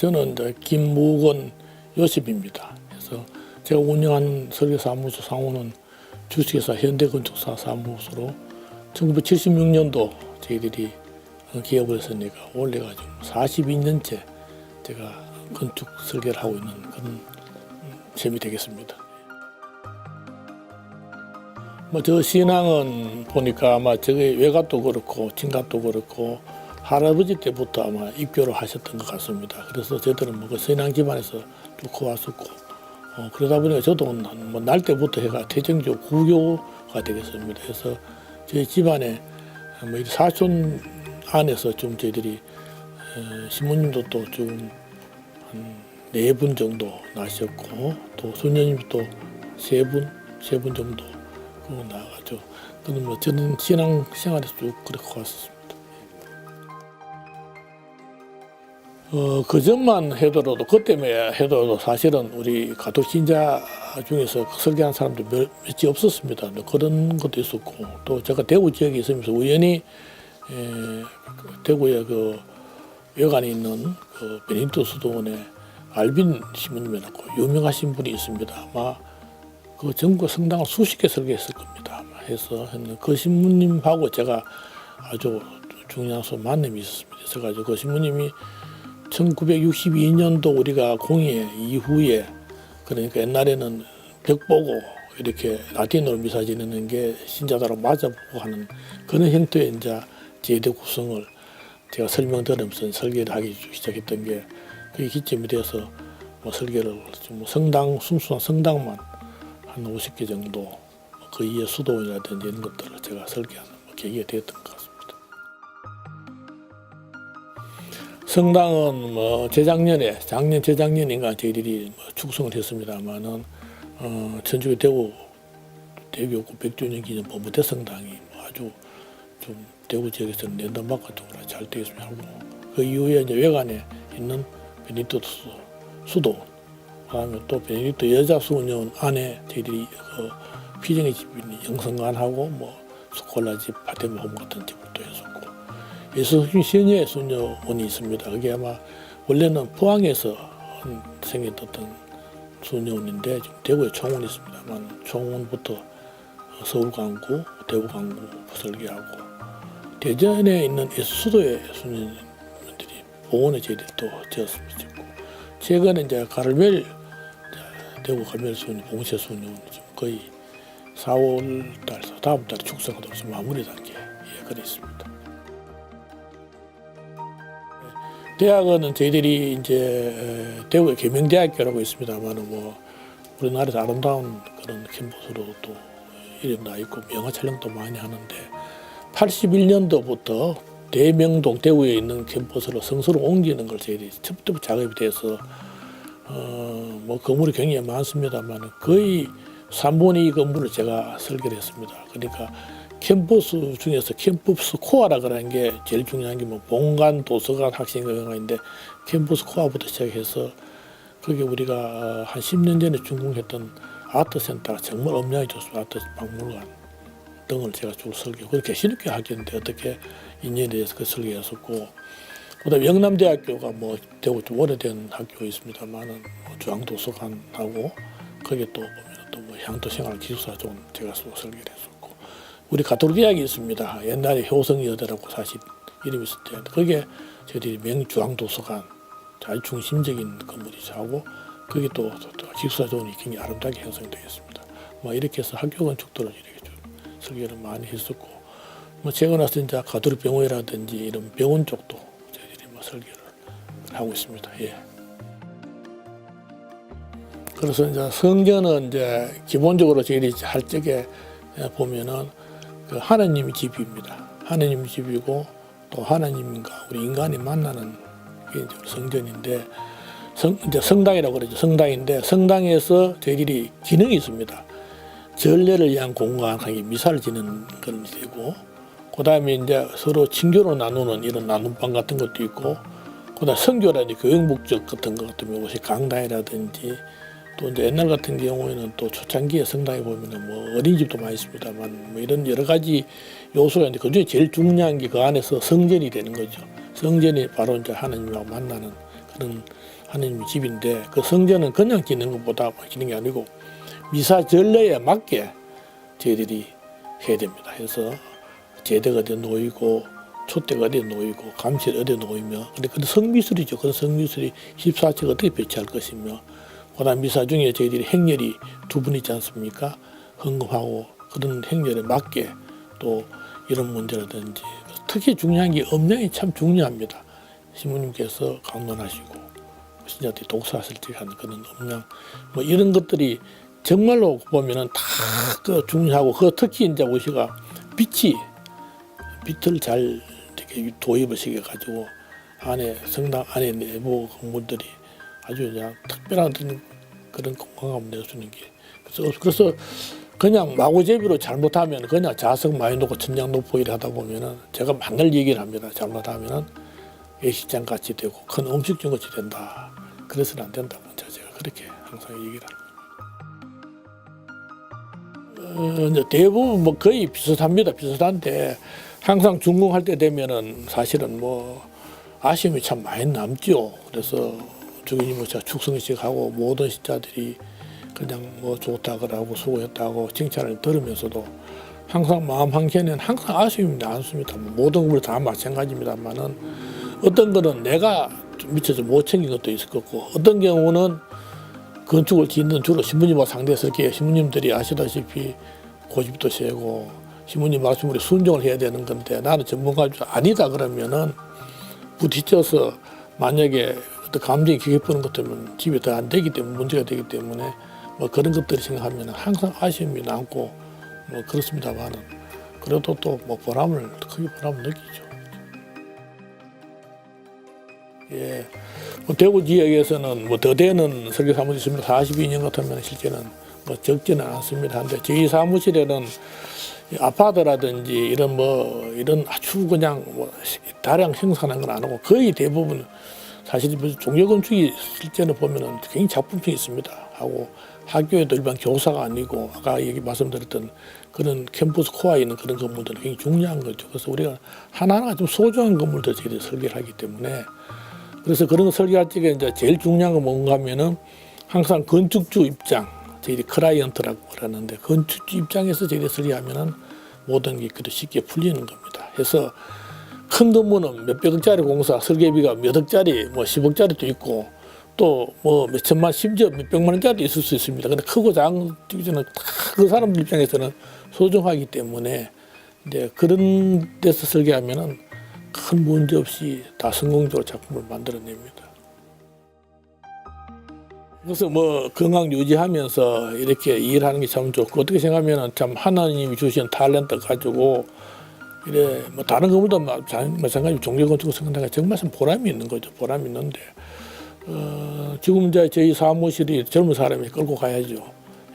저는 이제 김무건 요셉입니다. 그래서 제가 운영한 설계사무소 상호는 주식회사 현대건축사 사무소로 1976년도 저희들이 기업을 했으니까 올해가 지금 42년째 제가 건축 설계를 하고 있는 그런 셈이 되겠습니다. 저 신앙은 보니까 아마 저게 외갓도 그렇고 친갓도 그렇고 할아버지 때부터 아마 입교를 하셨던 것 같습니다. 그래서 저들은 그 신앙 집안에서 쭉 커왔었고 그러다 보니까 저도 날 때부터 해가 태정교 구교가 되겠습니다. 그래서 저희 집안에 이 사촌 안에서 좀 저희들이 신부님도 또 지금 한 4분 정도 나셨고 또 손녀님도 또 3분 정도 나가죠. 그는 저는 신앙 생활에서 쭉 그렇게 왔었습니다. 그 전만 해더라도 그때만 해도 사실은 우리 가톨 신자 중에서 설계한 사람도 몇이 없었습니다. 그런 것도 있었고 또 제가 대구 지역에 있으면서 우연히 대구에 그 외관에 있는 그 베네딕토 수도원에 알빈 신부님이라고 유명하신 분이 있습니다. 아마 그 전국 성당을 수십 개 설계했을 겁니다. 아마 해서 그 신부님하고 제가 아주 중요한 만남이 있었습니다. 그래서 그 신부님이 1962년도 우리가 공예 이후에 그러니까 옛날에는 벽 보고 이렇게 라틴어로 미사 지내는 게 신자들하고 맞아보고 하는 그런 형태의 이제 제대 구성을 제가 설명드리면서 설계를 하기 시작했던 게 그게 기점이 돼서 설계를 좀 성당 순수한 성당만 한 50개 정도 그 이에 수도원이라든지 이런 것들을 제가 설계하는 계기가 되었던 것 같습니다. 성당은 재작년인가 저희들이 축성을 했습니다만은 천주교 대구 대교구 100주년 기념 법무대 성당이 아주 좀 대구 지역에서는 랜덤마크적으로 잘 되어 있으면 하고 그 이후에 이제 외관에 있는 베네딕토 수도원, 그다음에 또 베네딕토 여자 수녀원 안에 저희들이 그 피정의 집인 영성관하고 스콜라 집, 파테마 홈 같은 집을 또 했었고 예수님 시녀의 수녀원이 있습니다. 그게 아마 원래는 포항에서 생겼던 수녀원인데 지금 대구에 총원이 있습니다만 총원부터 서울광구, 대구광구 설계하고 대전에 있는 수도의 수녀원들이 보원에 저희들이 또 지었습니다. 최근에 이제 가르멜 대구 가르멜 수녀 봉쇄 수녀원이 지금 거의 4월 달 다음 달에 축성하도록 마무리 단계에 그래 있습니다. 대학은 저희들이 이제 대구에 계명대학교라고 있습니다만 우리나라에서 아름다운 그런 캠퍼스로 또 이름 나 있고 영화 촬영도 많이 하는데 81년도부터 대명동 대구에 있는 캠퍼스로 성서로 옮기는 걸 저희들이 첫부터 작업이 돼서 건물이 굉장히 많습니다만 거의 3분의 2 건물을 제가 설계를 했습니다. 그러니까 캠퍼스 중에서 캠퍼스 코어라 그러는 게 제일 중요한 게 본관, 도서관, 학생회관인데 캠퍼스 코어부터 시작해서 그게 우리가 한 10년 전에 준공했던 아트센터가 정말 엄량이 좋습니다. 아트 박물관 등을 제가 주로 설계. 그렇게 신입교 학교인데 어떻게 인연에 대해서 그 설계했었고 그다음에 영남대학교가 대구 좀 오래된 학교가 있습니다만은 중앙도서관하고 거기에 또 보면 또 향토생활기술사 좀 제가 설계를 했었고 우리 가톨릭 대학이 있습니다. 옛날에 효성여대라고 사실 이름이 있었는데 그게 저희들이 명중앙도서관 아주 중심적인 건물이죠 하고 그게 또 기숙사 존이 굉장히 아름답게 형성되어 있습니다. 이렇게 해서 학교 건축들을 이렇게 좀 설계를 많이 했었고 최근 와서 이제 가톨릭 병원이라든지 이런 병원 쪽도 저희들이 설계를 하고 있습니다. 예. 그래서 이제 성전은 이제 기본적으로 저희들이 할 적에 보면은 그 하나님이 집입니다. 하나님이 집이고 또 하나님과 우리 인간이 만나는 게 이제 성전인데 이제 성당이라고 그러죠. 성당인데 성당에서 저희들이 기능이 있습니다. 전례를 위한 공간, 미사를 지는 그런 되고, 그다음에 이제 서로 친교로 나누는 이런 나눔방 같은 것도 있고, 그다음 선교라든지 교육 목적 같은 것 같은 것이 강당이라든지 또 이제 옛날 같은 경우에는 또 초창기에 성당에 보면은 어린이집도 많이 있습니다만 이런 여러 가지 요소가 있는데 그중에 제일 중요한 게 그 안에서 성전이 되는 거죠. 성전이 바로 이제 하나님하고 만나는 그런 하느님의 집인데 그 성전은 그냥 짓는 것보다 짓는 게 아니고 미사 전례에 맞게 저희들이 해야 됩니다. 해서 제대가 어디에 놓이고 촛대가 어디에 놓이고 감실 어디에 놓이며 근데 성미술이죠. 그런 성미술이 14척 어떻게 배치할 것이며 그다음 미사 중에 저희들이 행렬이 두 분 있지 않습니까? 헌금하고 그런 행렬에 맞게 또 이런 문제라든지 특히 중요한 게 음량이 참 중요합니다. 신부님께서 강론하시고 신자들이 독사하실 때 하는 그런 음량 뭐 이런 것들이 정말로 보면은 다 그 중요하고 그 특히 이제 우리가 빛을 잘 이렇게 도입을 시켜가지고 안에 성당 안에 내부 건물들이 아주 그냥 특별한 그런 건강함을 내주는 게 그래서 그냥 마구제비로 잘못하면 그냥 자석 많이 놓고 천장 놓고 이래 하다 보면은 제가 맨날 얘기를 합니다. 잘못하면은 예식장 같이 되고 큰 음식점 같이 된다. 그래서는 안 된다고 제가 그렇게 항상 얘기를 합니다. 이제 대부분 뭐 거의 비슷합니다. 비슷한데 항상 준공할 때 되면은 사실은 뭐 아쉬움이 참 많이 남죠. 그래서 주기님을 제가 축성식하고 모든 신자들이 그냥 뭐 좋다고 하고 수고했다고 칭찬을 들으면서도 항상 마음 한켠에는 항상 아쉬움이 남습니다. 모든 걸 다 마찬가지입니다만은 어떤 거는 내가 미쳐서 못 챙긴 것도 있을 거고 어떤 경우는 건축을 짓는 주로 신부님과 상대해서 이렇게 신부님들이 아시다시피 고집도 세고 신부님 말씀으로 순종을 해야 되는 건데 나는 전문가가 아니다 그러면은 부딪혀서 만약에 어떤 감정이 깊어지는 것 때문에 집이 더 안 되기 때문에 문제가 되기 때문에 뭐 그런 것들을 생각하면 항상 아쉬움이 남고 뭐 그렇습니다만은 그래도 또 뭐 보람을 크게 보람을 느끼죠. 예, 뭐 대구 지역에서는 뭐 더 되는 설교 사무실 있습니다. 42년 같으면 실제는 뭐 적지는 않습니다. 한데 저희 사무실에는 아파트라든지 이런 뭐 이런 아주 그냥 뭐 다량 생산한 건 안 하고 거의 대부분 사실 종교 건축이 실제는 보면은 굉장히 작품성이 있습니다. 하고 학교에도 일반 교사가 아니고 아까 얘기 말씀드렸던 그런 캠퍼스 코어에 있는 그런 건물들은 굉장히 중요한 거죠. 그래서 우리가 하나하나 좀 소중한 건물들 저희들이 설계를 하기 때문에 그래서 그런 거 설계할 때 이제 제일 중요한 건 뭔가 하면은 항상 건축주 입장, 저희들이 클라이언트라고 그러는데 건축주 입장에서 저희들이 설계하면은 모든 게 그렇게 쉽게 풀리는 겁니다. 그래서 큰 건물은 몇백억짜리 공사 설계비가 몇 억짜리, 뭐 10억짜리도 있고 또 뭐 몇천만, 심지어 몇백만 원짜리도 있을 수 있습니다. 근데 크고 작은 디비전은 그 사람들 입장에서는 소중하기 때문에 이제 그런 데서 설계하면은 큰 문제 없이 다 성공적으로 작품을 만들어냅니다. 그래서 뭐 건강 유지하면서 이렇게 일하는 게 참 좋고 어떻게 생각하면은 참 하나님이 주신 탤런트 가지고 이래 뭐 다른 건물도 마찬가지 종교 건축 생각하니까 정말 보람이 있는 거죠. 보람이 있는데 지금 이제 저희 사무실이 젊은 사람이 끌고 가야죠.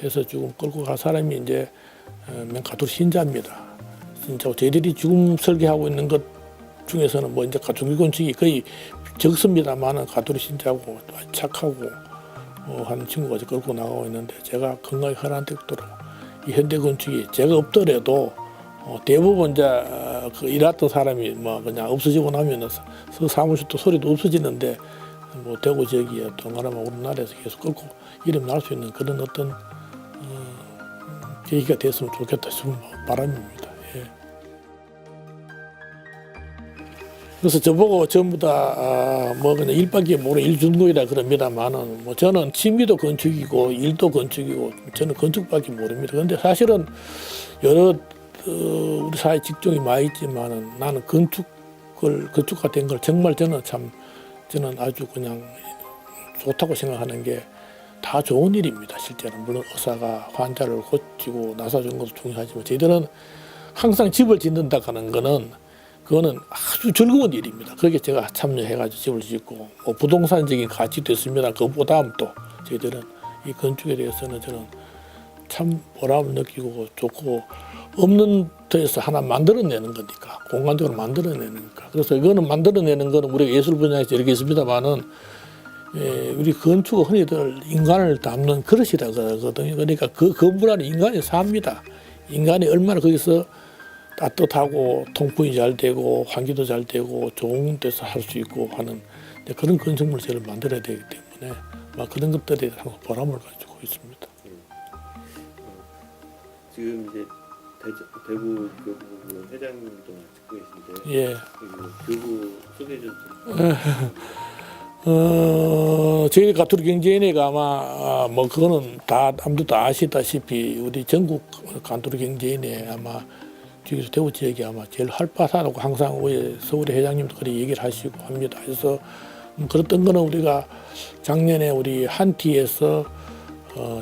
해서 지금 끌고 갈 사람이 이제 가톨릭 신자입니다. 진짜 저희들이 지금 설계하고 있는 것 중에서는 뭐 이제 종교 건축이 거의 적습니다만은 가톨릭 신자고 착하고 하는 친구가 끌고 나가고 있는데 제가 건강이 허락되도록 이 현대 건축이 제가 없더라도 대부분 이제 그 일했던 사람이 뭐 그냥 없어지고 나면은 사무실도 소리도 없어지는데 뭐 대구 지역이야 동아라마 우리나라에서 계속 끌고 이름 날 수 있는 그런 어떤 계기가 됐으면 좋겠다 싶은 바람입니다. 예. 그래서 저보고 전부 다 뭐 그냥 일밖에 모르는 일준거이라 그럽니다만은 뭐 저는 취미도 건축이고 일도 건축이고 저는 건축밖에 모릅니다. 그런데 사실은 여러 우리 사회 직종이 많이 있지만은 나는 건축가 된 걸 정말 저는 아주 그냥 좋다고 생각하는 게 다 좋은 일입니다. 실제는 물론 의사가 환자를 고치고 나서주는 것도 중요하지만 저희들은 항상 집을 짓는다 하는 거는 그거는 아주 즐거운 일입니다. 그렇게 제가 참여해가지고 집을 짓고 뭐 부동산적인 가치도 있습니다. 그것보다는 또 저희들은 이 건축에 대해서는 저는 참 보람을 느끼고 좋고 없는 데에서 하나 만들어내는 거니까 공간적으로 만들어내는 거니까 그래서 이거는 만들어내는 거는 우리가 예술 분야에서 이렇게 있습니다만은 우리 건축은 흔히들 인간을 담는 그릇이라 그러거든요. 그러니까 그 건물 안에 인간이 삽니다. 인간이 얼마나 거기서 따뜻하고 통풍이 잘 되고 환기도 잘 되고 좋은 데서 할 수 있고 하는 이제 그런 건축물을 저를 만들어야 되기 때문에 막 그런 것들에 항상 보람을 가지고 있습니다. 지금 이제 대구 교구 회장님도 맡고 계신데 예. 교구 소개 좀 해주세요. 저희 가톨릭 경제인회가 아마 뭐 그거는 다 아무도 아시다시피 우리 전국 가톨릭 경제인회 아마 저기서 대구 지역이 아마 제일 활발하다고 항상 우리 서울의 회장님도 그렇게 얘기를 하시고 합니다. 그래서 그랬던 거는 우리가 작년에 우리 한티에서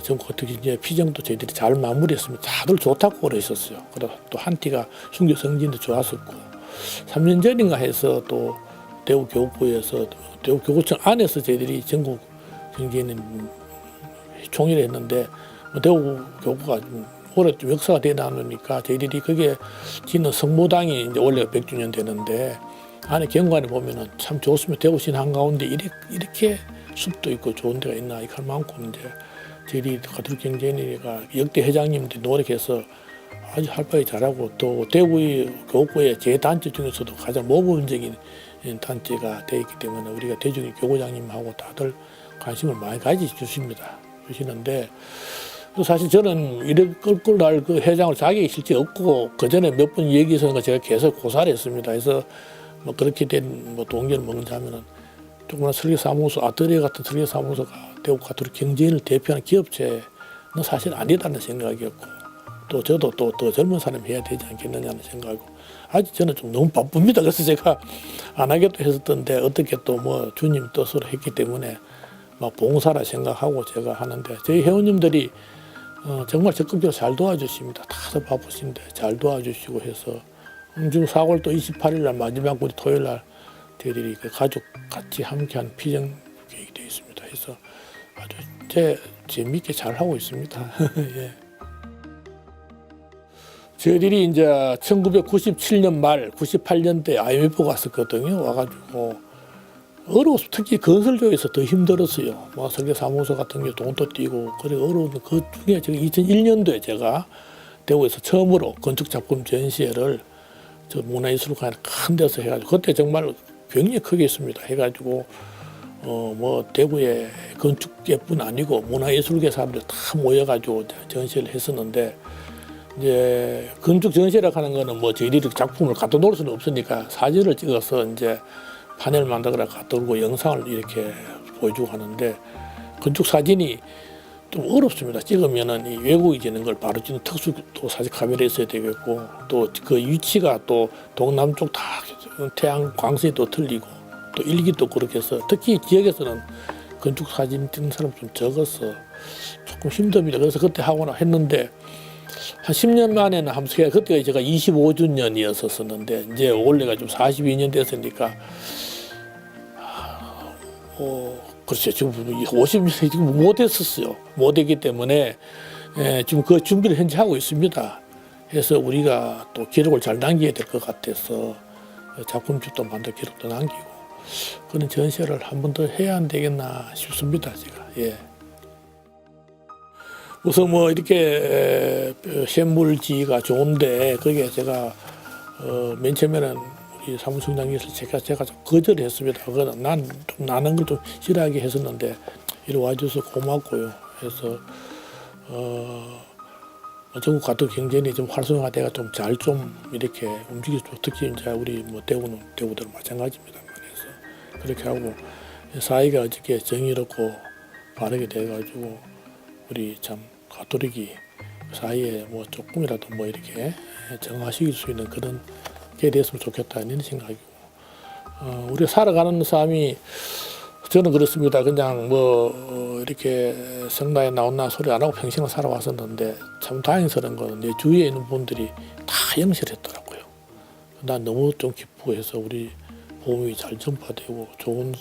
전국 가톨릭 경제인회 피정도 저희들이 잘 마무리했습니다. 다들 좋다고 그러셨어요. 그래서 또 한티가 순교 성진도 좋았었고 3년 전인가 해서 또 대구 교구에서 대구 교구청 안에서 저희들이 전국 경제인회 총회를 했는데 대구 교구가 올해 좀 역사가 되다 보니까 저희들이 그게 지는 성모당이 이제 원래 100주년 되는데 안에 경관에 보면은 참 좋습니다. 대구시 한가운데 이렇게 숲도 있고 좋은 데가 있나 이할 만큼 이제 저희들이 가톨릭 경제인회가 역대 회장님들이 노력해서 아주 활발히 잘하고 또 대구의 교구의 제 단체 중에서도 가장 모범적인 단체가 되어 있기 때문에 우리가 대중의 교구장님하고 다들 관심을 많이 주시는데 또 사실 저는 이럴 걸 그 회장을 자격이 실제 없고 그 전에 몇 번 얘기해서 제가 계속 고사를 했습니다. 그래서 뭐 그렇게 된 뭐 동기를 먹자면은 조그마한 설계사무소 아트리에 같은 설계사무소가 대구 가톨릭 경제인을 대표하는 기업체는 사실 아니라는 생각이었고 또 저도 또 더 젊은 사람이 해야 되지 않겠느냐는 생각이고 아직 저는 좀 너무 바쁩니다. 그래서 제가 안 하겠다 했었던데 어떻게 또 뭐 주님 뜻으로 했기 때문에 막 봉사라 생각하고 제가 하는데 저희 회원님들이 정말 적극적으로 잘 도와주십니다. 다들 바쁘신데 잘 도와주시고 해서 지금 4월 또 28일 날 마지막 우리 토요일 날 저희들이 그 가족 같이 함께한 피정 계획이 되어 있습니다. 그래서 아주 재미있게 잘 하고 있습니다. 예. 저희들이 이제 1997년 말 98년대 IMF 갔었거든요. 와가지고 어려웠어요. 특히 건설 쪽에서 더 힘들었어요. 뭐 설계사무소 같은 게 돈도 띄고 그래 어려운 그 중에 제가 2001년도에 제가 대구에서 처음으로 건축작품 전시회를 저 문화예술관 큰 데서 해가지고 그때 정말 굉장히 크게 했습니다. 해가지고 뭐 대구의 건축계뿐 아니고 문화예술계 사람들 다 모여가지고 전시회를 했었는데 이제 건축 전시회라고 하는 거는 뭐 저희들이 작품을 갖다 놓을 수는 없으니까 사진을 찍어서 이제 파넬 만들어서 갖다 놓고 영상을 이렇게 보여주고 하는데 건축 사진이 좀 어렵습니다. 찍으면은 이 왜곡이 되는 걸 바로 찍는 특수 또 사진 카메라 있어야 되겠고 또 그 위치가 또 동남쪽 다 태양 광선이 또 틀리고 또 일기도 그렇게 해서 특히 지역에서는 건축 사진 찍는 사람 좀 적어서 조금 힘듭니다. 그래서 그때 하거나 했는데 한 10년 만에는 함수가 그때가 제가 25주년이었었는데 이제 올해가 좀 42년 됐으니까 그렇죠. 지금 50년이 지금 못했었어요. 못했기 때문에 지금 그 준비를 현재 하고 있습니다. 그래서 우리가 또 기록을 잘 남겨야 될 것 같아서 작품집도 만들 기록도 남기고 그런 전시회를 한 번 더 해야 안 되겠나 싶습니다. 제가. 예. 우선 뭐 이렇게 샘물지가 좋은데 거기에 제가 맨 처음에는 우리 사무총장님께서 제가 좀 거절했습니다. 그거는 난 좀 나는 걸 좀 싫어하게 했었는데 이리 와줘서 고맙고요. 그래서 전국 가톨릭 경제인이 좀 활성화돼가 좀 잘 좀 이렇게 움직이죠. 특히 이제 우리 뭐 대구는 대구들 마찬가지입니다. 그래서 그렇게 하고 사회가 어저께 정의롭고 바르게 돼가지고 우리 참 가톨릭이 사이에 뭐 조금이라도 뭐 이렇게 정화시킬 수 있는 그런 게 됐으면 좋겠다 이런 생각이고 우리가 살아가는 삶이 저는 그렇습니다. 그냥 뭐 이렇게 성당에 나온나 소리 안 하고 평생을 살아왔었는데 참 다행스러운 거는 내 주위에 있는 분들이 다 영실했더라고요. 난 너무 좀 기쁘고 해서 우리 복음이 잘 전파되고 좋은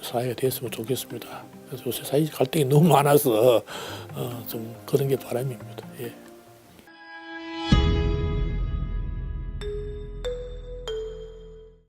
사회가 됐으면 좋겠습니다. 그래서 요새 사회 갈등이 너무 많아서 좀 그런 게 바람입니다. 예.